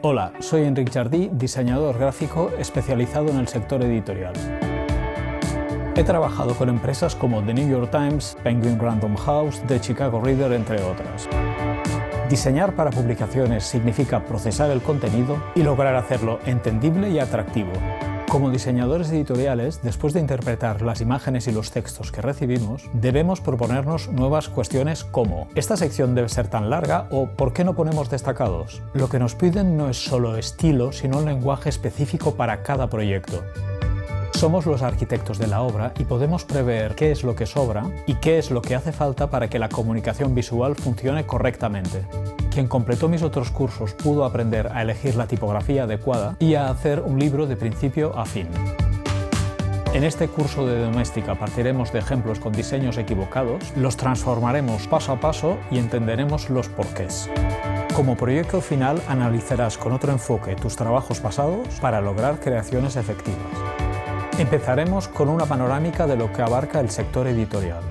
Hola, soy Enric Jardí, diseñador gráfico especializado en el sector editorial. He trabajado con empresas como The New York Times, Penguin Random House, The Chicago Reader, entre otras. Diseñar para publicaciones significa procesar el contenido y lograr hacerlo entendible y atractivo. Como diseñadores editoriales, después de interpretar las imágenes y los textos que recibimos, debemos proponernos nuevas cuestiones como ¿esta sección debe ser tan larga? O ¿por qué no ponemos destacados? Lo que nos piden no es solo estilo, sino un lenguaje específico para cada proyecto. Somos los arquitectos de la obra y podemos prever qué es lo que sobra y qué es lo que hace falta para que la comunicación visual funcione correctamente. Quien completó mis otros cursos pudo aprender a elegir la tipografía adecuada y a hacer un libro de principio a fin. En este curso de doméstica partiremos de ejemplos con diseños equivocados, los transformaremos paso a paso y entenderemos los porqués. Como proyecto final analizarás con otro enfoque tus trabajos pasados para lograr creaciones efectivas. Empezaremos con una panorámica de lo que abarca el sector editorial.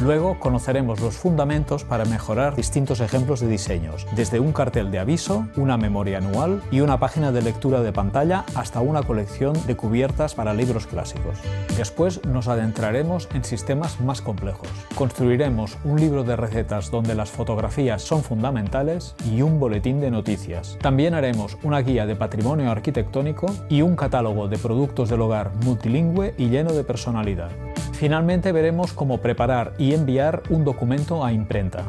Luego conoceremos los fundamentos para mejorar distintos ejemplos de diseños, desde un cartel de aviso, una memoria anual y una página de lectura de pantalla hasta una colección de cubiertas para libros clásicos. Después nos adentraremos en sistemas más complejos. Construiremos un libro de recetas donde las fotografías son fundamentales y un boletín de noticias. También haremos una guía de patrimonio arquitectónico y un catálogo de productos del hogar multilingüe y lleno de personalidad. Finalmente veremos cómo preparar y enviar un documento a imprenta.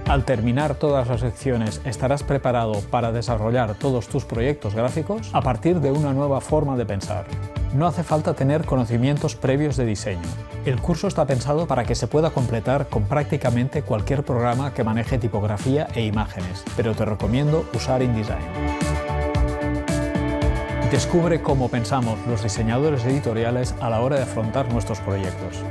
Al terminar todas las secciones estarás preparado para desarrollar todos tus proyectos gráficos a partir de una nueva forma de pensar. No hace falta tener conocimientos previos de diseño. El curso está pensado para que se pueda completar con prácticamente cualquier programa que maneje tipografía e imágenes, pero te recomiendo usar InDesign. Descubre cómo pensamos los diseñadores editoriales a la hora de afrontar nuestros proyectos.